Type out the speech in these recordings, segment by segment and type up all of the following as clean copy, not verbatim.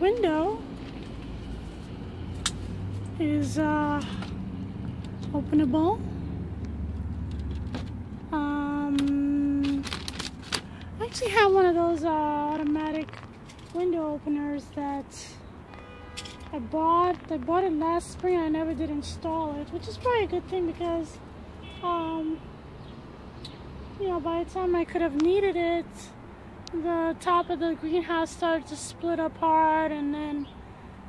window is openable. I actually have one of those automatic window openers that I bought it last spring. I never did install it, which is probably a good thing because you know, by the time I could have needed it, the top of the greenhouse started to split apart, and then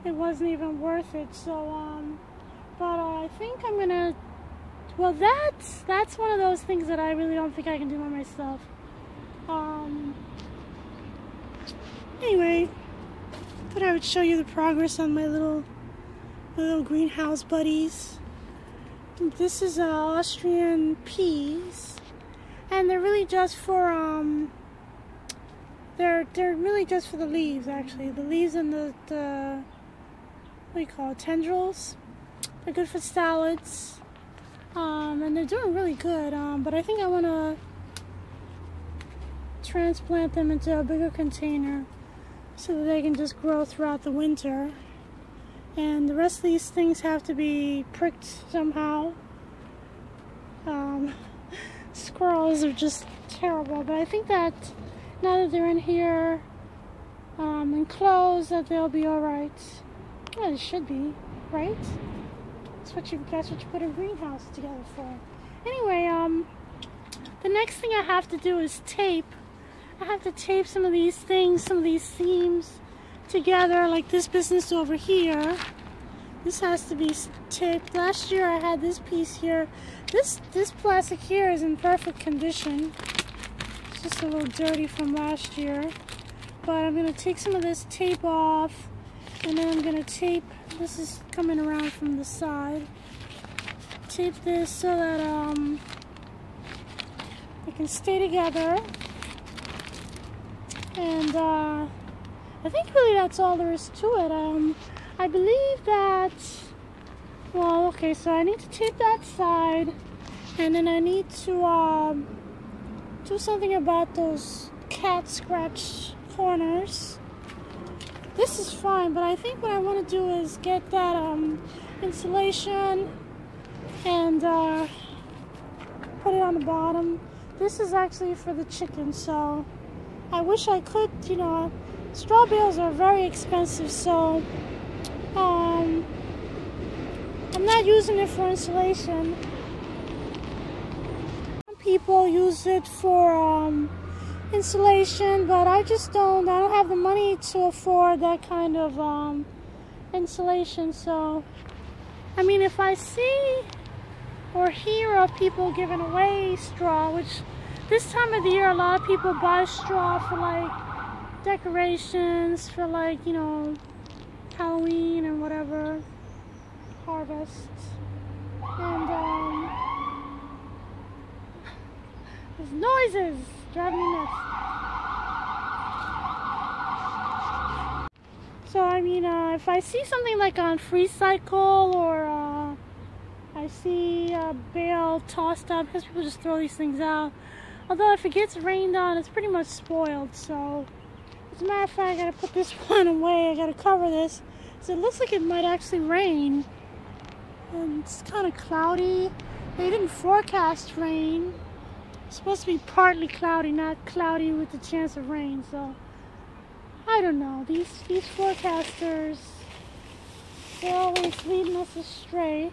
it wasn't even worth it. So but I think I'm gonna, well, that's one of those things that I really don't think I can do by myself. Anyway, thought I would show you the progress on my little greenhouse buddies. This is Austrian peas, and they're really just for they're really just for the leaves, actually. The leaves and the what do you call it, tendrils. They're good for salads, and they're doing really good. But I think I want to transplant them into a bigger container so that they can just grow throughout the winter. And the rest of these things have to be pricked somehow. Squirrels are just terrible, but I think that now that they're in here enclosed, that they'll be all right. Well, it should be, right? That's what you put a greenhouse together for. Anyway, the next thing I have to do is tape. I have to tape some of these things, some of these seams together, like this business over here. This has to be taped. Last year I had this piece here. This plastic here is in perfect condition. It's just a little dirty from last year. But I'm going to take some of this tape off, and then I'm going to tape, this is coming around from the side. Tape this so that it can stay together. And I think really that's all there is to it. I believe that, well, okay, so I need to tape that side, and then I need to do something about those cat scratch corners. This is fine, but I think what I want to do is get that insulation and put it on the bottom. This is actually for the chickens, so I wish I could, you know, straw bales are very expensive, so I'm not using it for insulation. Some people use it for insulation, but I just don't have the money to afford that kind of insulation. So I mean, if I see or hear of people giving away straw, which this time of the year a lot of people buy straw for like decorations, for like, you know, Halloween and whatever, harvest. And there's noises driving me nuts. So I mean, if I see something like on Free Cycle, or I see a bale tossed up, because people just throw these things out. Although if it gets rained on, it's pretty much spoiled. So as a matter of fact, I gotta put this one away. I gotta cover this. So it looks like it might actually rain. And it's kind of cloudy. They didn't forecast rain. It's supposed to be partly cloudy, not cloudy with the chance of rain. So I don't know. These forecasters, they're always leading us astray.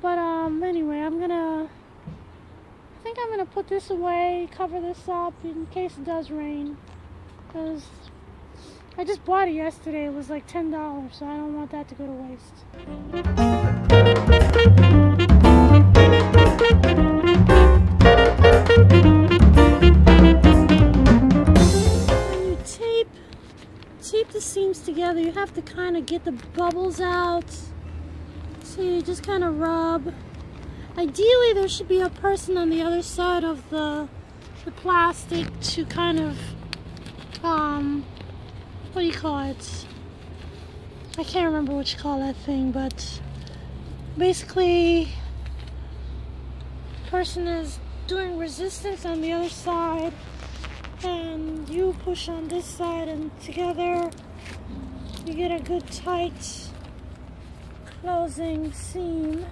But anyway, I think I'm gonna put this away, cover this up in case it does rain. Because I just bought it yesterday. It was like $10, so I don't want that to go to waste. When you tape the seams together, you have to kind of get the bubbles out. So you just kind of rub. Ideally, there should be a person on the other side of the plastic to kind of, what do you call it? I can't remember what you call that thing, but basically, the person is doing resistance on the other side, and you push on this side, and together you get a good tight closing seam.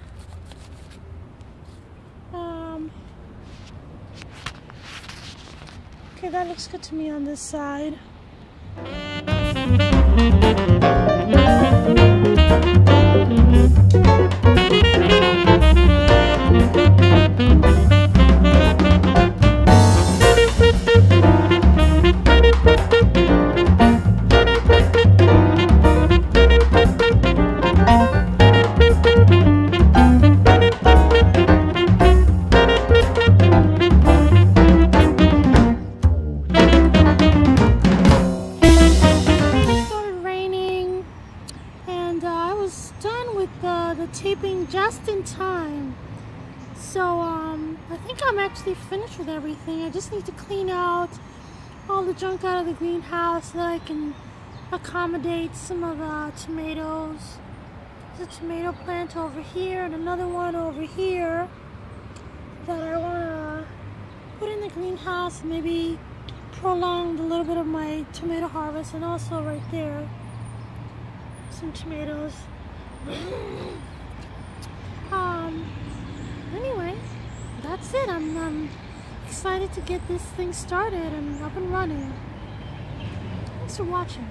Okay, that looks good to me on this side. The taping just in time, so I think I'm actually finished with everything. I just need to clean out all the junk out of the greenhouse so that I can accommodate some of the tomatoes. There's a tomato plant over here and another one over here that I want to put in the greenhouse and maybe prolong a little bit of my tomato harvest. And also right there, some tomatoes. Anyway, that's it. I'm excited to get this thing started and up and running. Thanks for watching.